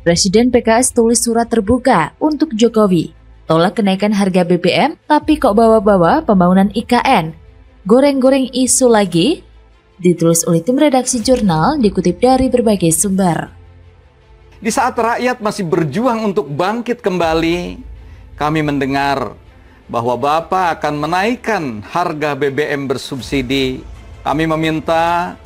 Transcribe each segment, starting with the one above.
Presiden PKS tulis surat terbuka untuk Jokowi. Tolak kenaikan harga BBM, tapi kok bawa-bawa pembangunan IKN? Goreng-goreng isu lagi? Ditulis oleh tim redaksi jurnal, dikutip dari berbagai sumber. Di saat rakyat masih berjuang untuk bangkit kembali, kami mendengar bahwa Bapak akan menaikkan harga BBM bersubsidi. Kami meminta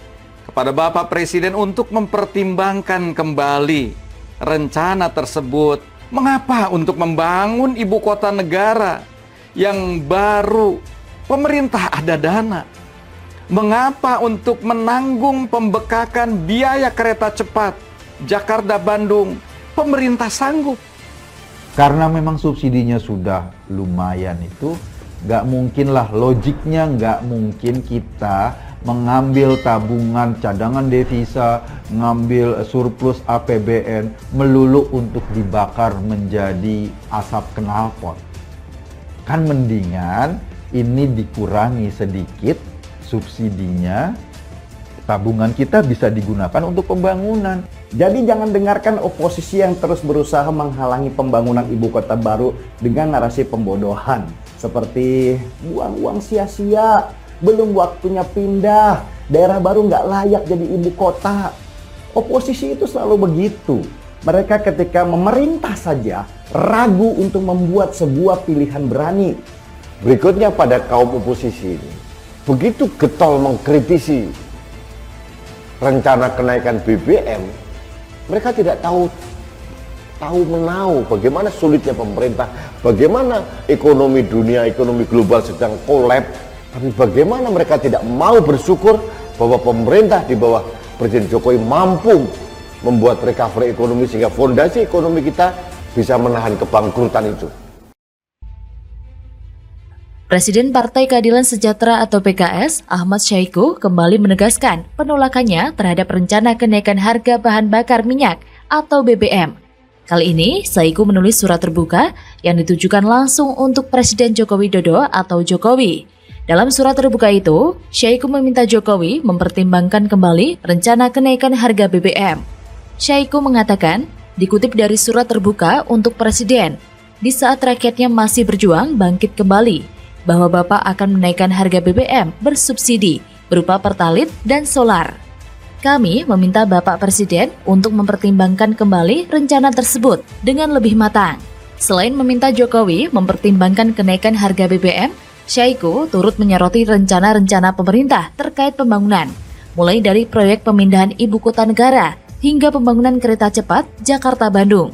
kepada Bapak Presiden untuk mempertimbangkan kembali rencana tersebut. Mengapa untuk membangun ibu kota negara yang baru pemerintah ada dana? Mengapa untuk menanggung pembekakan biaya kereta cepat Jakarta-Bandung pemerintah sanggup? Karena memang subsidinya sudah lumayan itu, nggak mungkin lah, logiknya nggak mungkin kita mengambil tabungan cadangan devisa, ngambil surplus APBN, melulu untuk dibakar menjadi asap knalpot. Kan mendingan ini dikurangi sedikit subsidinya, tabungan kita bisa digunakan untuk pembangunan. Jadi jangan dengarkan oposisi yang terus berusaha menghalangi pembangunan ibu kota baru dengan narasi pembodohan. Seperti buang uang sia-sia, belum waktunya pindah, daerah baru nggak layak jadi ibu kota. Oposisi itu selalu begitu. Mereka ketika memerintah saja ragu untuk membuat sebuah pilihan berani. Berikutnya pada kaum oposisi ini, begitu getol mengkritisi rencana kenaikan BBM, mereka tidak tahu menau bagaimana sulitnya pemerintah, bagaimana ekonomi dunia, ekonomi global sedang kolaps. Tapi bagaimana mereka tidak mau bersyukur bahwa pemerintah di bawah Presiden Jokowi mampu membuat recovery ekonomi sehingga fondasi ekonomi kita bisa menahan kebangkrutan itu. Presiden Partai Keadilan Sejahtera atau PKS, Ahmad Syahiku, kembali menegaskan penolakannya terhadap rencana kenaikan harga bahan bakar minyak atau BBM. Kali ini, Syahiku menulis surat terbuka yang ditujukan langsung untuk Presiden Joko Widodo atau Jokowi. Dalam surat terbuka itu, Syahiku meminta Jokowi mempertimbangkan kembali rencana kenaikan harga BBM. Syahiku mengatakan, dikutip dari surat terbuka untuk Presiden, di saat rakyatnya masih berjuang bangkit kembali, bahwa Bapak akan menaikkan harga BBM bersubsidi berupa Pertalite dan solar. Kami meminta Bapak Presiden untuk mempertimbangkan kembali rencana tersebut dengan lebih matang. Selain meminta Jokowi mempertimbangkan kenaikan harga BBM, Syahiku turut menyoroti rencana-rencana pemerintah terkait pembangunan, mulai dari proyek pemindahan ibu kota negara hingga pembangunan kereta cepat Jakarta-Bandung.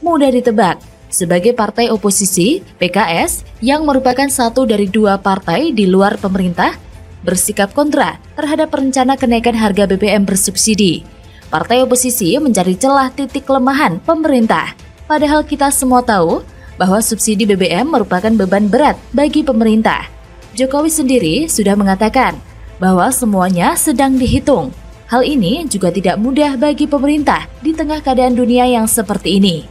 Mudah ditebak, sebagai partai oposisi, PKS yang merupakan satu dari dua partai di luar pemerintah bersikap kontra terhadap rencana kenaikan harga BBM bersubsidi. Partai oposisi mencari celah titik kelemahan pemerintah, padahal kita semua tahu bahwa subsidi BBM merupakan beban berat bagi pemerintah. Jokowi sendiri sudah mengatakan bahwa semuanya sedang dihitung. Hal ini juga tidak mudah bagi pemerintah di tengah keadaan dunia yang seperti ini.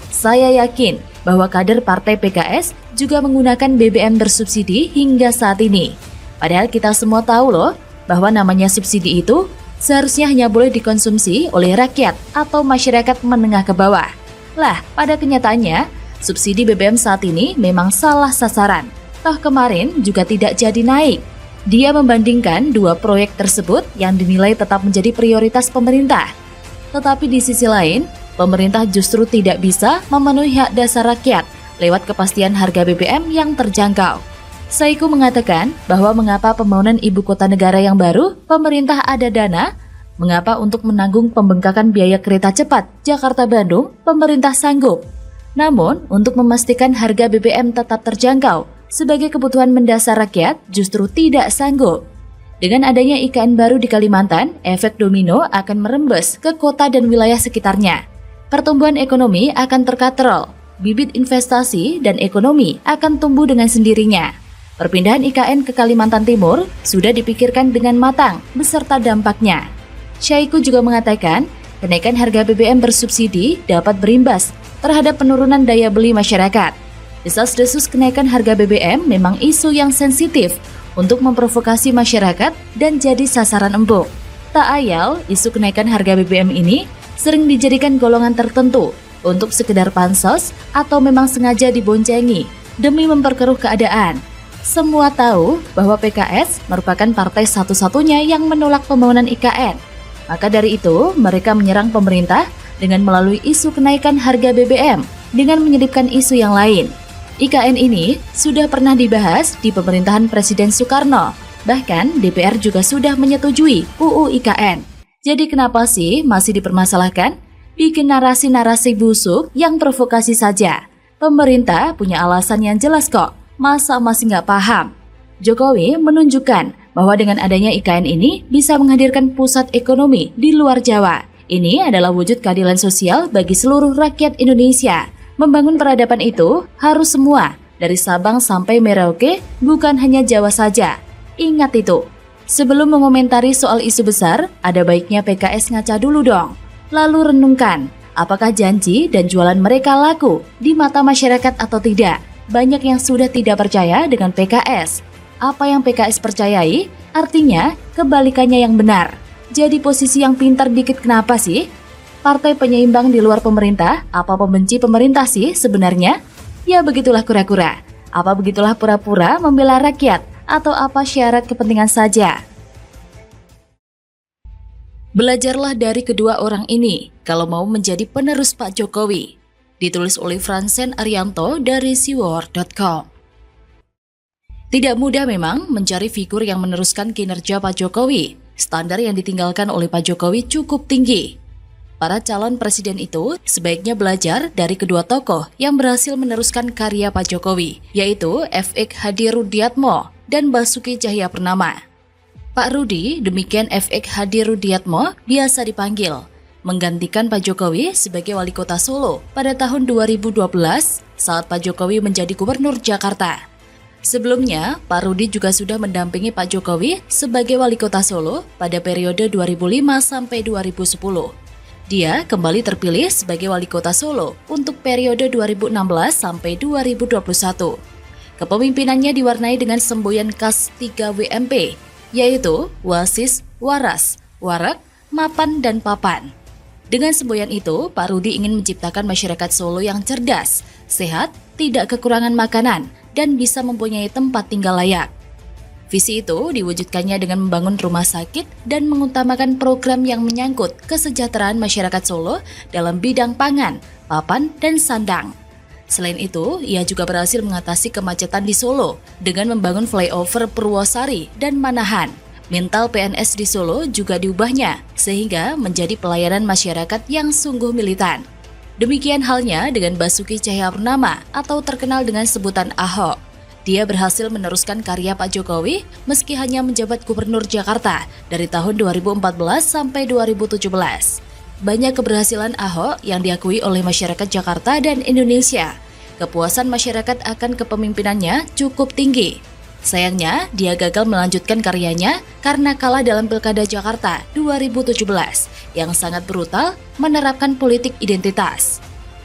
Saya yakin bahwa kader partai PKS juga menggunakan BBM bersubsidi hingga saat ini. Padahal kita semua tahu loh bahwa namanya subsidi itu seharusnya hanya boleh dikonsumsi oleh rakyat atau masyarakat menengah ke bawah. Lah, pada kenyataannya, subsidi BBM saat ini memang salah sasaran. Toh kemarin juga tidak jadi naik. Dia membandingkan dua proyek tersebut yang dinilai tetap menjadi prioritas pemerintah. Tetapi di sisi lain, pemerintah justru tidak bisa memenuhi hak dasar rakyat lewat kepastian harga BBM yang terjangkau. Syahiku mengatakan bahwa mengapa pembangunan ibu kota negara yang baru, pemerintah ada dana, mengapa untuk menanggung pembengkakan biaya kereta cepat Jakarta-Bandung, pemerintah sanggup. Namun, untuk memastikan harga BBM tetap terjangkau sebagai kebutuhan mendasar rakyat justru tidak sanggup. Dengan adanya IKN baru di Kalimantan, efek domino akan merembes ke kota dan wilayah sekitarnya. Pertumbuhan ekonomi akan terkatrol, bibit investasi dan ekonomi akan tumbuh dengan sendirinya. Perpindahan IKN ke Kalimantan Timur sudah dipikirkan dengan matang beserta dampaknya. Syahiku juga mengatakan, kenaikan harga BBM bersubsidi dapat berimbas terhadap penurunan daya beli masyarakat. Desas-desus kenaikan harga BBM memang isu yang sensitif untuk memprovokasi masyarakat dan jadi sasaran empuk. Tak ayal, isu kenaikan harga BBM ini sering dijadikan golongan tertentu untuk sekedar pansos atau memang sengaja diboncengi demi memperkeruh keadaan. Semua tahu bahwa PKS merupakan partai satu-satunya yang menolak pembangunan IKN. Maka dari itu, mereka menyerang pemerintah dengan melalui isu kenaikan harga BBM dengan menyelipkan isu yang lain. IKN ini sudah pernah dibahas di pemerintahan Presiden Soekarno. Bahkan DPR juga sudah menyetujui UU IKN. Jadi kenapa sih masih dipermasalahkan? Bikin narasi-narasi busuk yang provokasi saja. Pemerintah punya alasan yang jelas kok. Masa masih nggak paham? Jokowi menunjukkan bahwa dengan adanya IKN ini bisa menghadirkan pusat ekonomi di luar Jawa. Ini adalah wujud keadilan sosial bagi seluruh rakyat Indonesia. Membangun peradaban itu harus semua, dari Sabang sampai Merauke, bukan hanya Jawa saja. Ingat itu. Sebelum mengomentari soal isu besar, ada baiknya PKS ngaca dulu dong. Lalu renungkan, apakah janji dan jualan mereka laku di mata masyarakat atau tidak? Banyak yang sudah tidak percaya dengan PKS. Apa yang PKS percayai, artinya kebalikannya yang benar. Jadi posisi yang pintar dikit kenapa sih? Partai penyeimbang di luar pemerintah, apa pembenci pemerintah sih sebenarnya? Ya begitulah kura-kura. Apa begitulah pura-pura membela rakyat, atau apa syarat kepentingan saja? Belajarlah dari kedua orang ini kalau mau menjadi penerus Pak Jokowi. Ditulis oleh Fransen Arianto dari siwar.com. Tidak mudah memang mencari figur yang meneruskan kinerja Pak Jokowi. Standar yang ditinggalkan oleh Pak Jokowi cukup tinggi. Para calon presiden itu sebaiknya belajar dari kedua tokoh yang berhasil meneruskan karya Pak Jokowi, yaitu F.X. Hadi Rudiatmo dan Basuki Cahayapurnama. Pak Rudi, demikian F.X. Hadi Rudiatmo, biasa dipanggil, menggantikan Pak Jokowi sebagai wali kota Solo pada tahun 2012 saat Pak Jokowi menjadi gubernur Jakarta. Sebelumnya, Pak Rudi juga sudah mendampingi Pak Jokowi sebagai wali kota Solo pada periode 2005 sampai 2010. Dia kembali terpilih sebagai wali kota Solo untuk periode 2016 sampai 2021. Kepemimpinannya diwarnai dengan semboyan khas 3 WMP, yaitu Wasis, Waras, Warak, Mapan, dan Papan. Dengan semboyan itu, Pak Rudi ingin menciptakan masyarakat Solo yang cerdas, sehat, tidak kekurangan makanan, dan bisa mempunyai tempat tinggal layak. Visi itu diwujudkannya dengan membangun rumah sakit dan mengutamakan program yang menyangkut kesejahteraan masyarakat Solo dalam bidang pangan, papan, dan sandang. Selain itu, ia juga berhasil mengatasi kemacetan di Solo dengan membangun flyover Purwosari dan Manahan. Mental PNS di Solo juga diubahnya sehingga menjadi pelayanan masyarakat yang sungguh militan. Demikian halnya dengan Basuki Cahayapurnama atau terkenal dengan sebutan Ahok. Dia berhasil meneruskan karya Pak Jokowi meski hanya menjabat gubernur Jakarta dari tahun 2014 sampai 2017. Banyak keberhasilan Ahok yang diakui oleh masyarakat Jakarta dan Indonesia. Kepuasan masyarakat akan kepemimpinannya cukup tinggi. Sayangnya, dia gagal melanjutkan karyanya karena kalah dalam Pilkada Jakarta 2017 yang sangat brutal menerapkan politik identitas.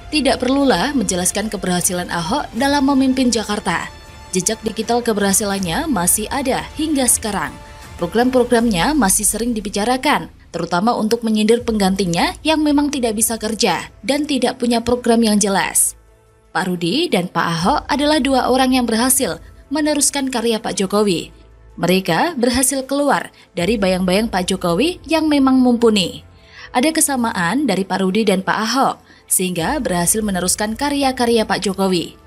Tidak perlulah menjelaskan keberhasilan Ahok dalam memimpin Jakarta. Jejak digital keberhasilannya masih ada hingga sekarang. Program-programnya masih sering dibicarakan, terutama untuk menyindir penggantinya yang memang tidak bisa kerja dan tidak punya program yang jelas. Pak Rudi dan Pak Ahok adalah dua orang yang berhasil meneruskan karya Pak Jokowi. Mereka berhasil keluar dari bayang-bayang Pak Jokowi yang memang mumpuni. Ada kesamaan dari Pak Rudi dan Pak Ahok, sehingga berhasil meneruskan karya-karya Pak Jokowi.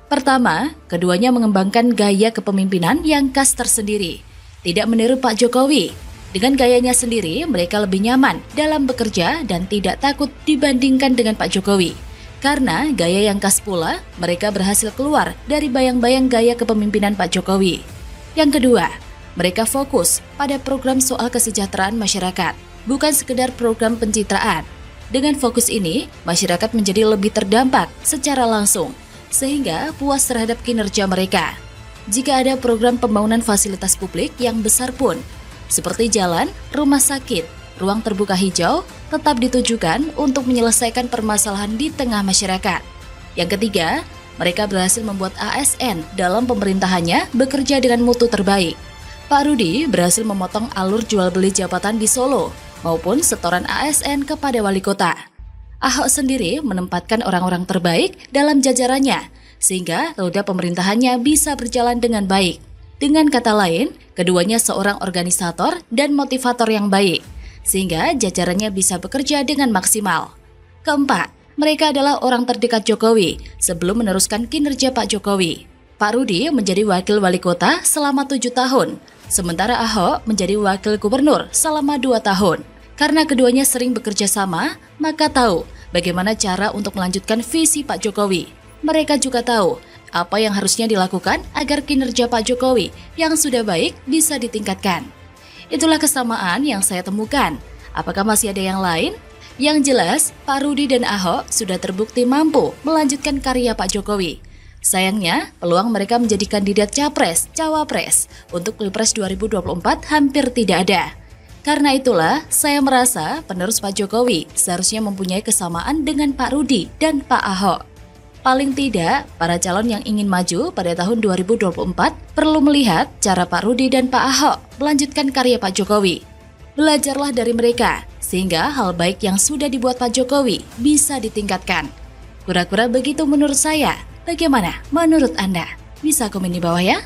Pertama, keduanya mengembangkan gaya kepemimpinan yang khas tersendiri. Tidak meniru Pak Jokowi. Dengan gayanya sendiri, mereka lebih nyaman dalam bekerja dan tidak takut dibandingkan dengan Pak Jokowi. Karena gaya yang khas pula, mereka berhasil keluar dari bayang-bayang gaya kepemimpinan Pak Jokowi. Yang kedua, mereka fokus pada program soal kesejahteraan masyarakat, bukan sekedar program pencitraan. Dengan fokus ini, masyarakat menjadi lebih terdampak secara langsung, sehingga puas terhadap kinerja mereka. Jika ada program pembangunan fasilitas publik yang besar pun, seperti jalan, rumah sakit, ruang terbuka hijau, tetap ditujukan untuk menyelesaikan permasalahan di tengah masyarakat. Yang ketiga, mereka berhasil membuat ASN dalam pemerintahannya bekerja dengan mutu terbaik. Pak Rudi berhasil memotong alur jual beli jabatan di Solo maupun setoran ASN kepada wali kota. Ahok sendiri menempatkan orang-orang terbaik dalam jajarannya, sehingga roda pemerintahannya bisa berjalan dengan baik. Dengan kata lain, keduanya seorang organisator dan motivator yang baik, sehingga jajarannya bisa bekerja dengan maksimal. Keempat, mereka adalah orang terdekat Jokowi sebelum meneruskan kinerja Pak Jokowi. Pak Rudi menjadi wakil wali kota selama 7 tahun, sementara Ahok menjadi wakil gubernur selama 2 tahun. Karena keduanya sering bekerja sama, maka tahu bagaimana cara untuk melanjutkan visi Pak Jokowi. Mereka juga tahu apa yang harusnya dilakukan agar kinerja Pak Jokowi yang sudah baik bisa ditingkatkan. Itulah kesamaan yang saya temukan. Apakah masih ada yang lain? Yang jelas, Pak Rudi dan Ahok sudah terbukti mampu melanjutkan karya Pak Jokowi. Sayangnya, peluang mereka menjadi kandidat capres, cawapres untuk Pilpres 2024 hampir tidak ada. Karena itulah, saya merasa penerus Pak Jokowi seharusnya mempunyai kesamaan dengan Pak Rudi dan Pak Ahok. Paling tidak, para calon yang ingin maju pada tahun 2024 perlu melihat cara Pak Rudi dan Pak Ahok melanjutkan karya Pak Jokowi. Belajarlah dari mereka, sehingga hal baik yang sudah dibuat Pak Jokowi bisa ditingkatkan. Kura-kura begitu menurut saya. Bagaimana menurut Anda? Bisa komen di bawah ya.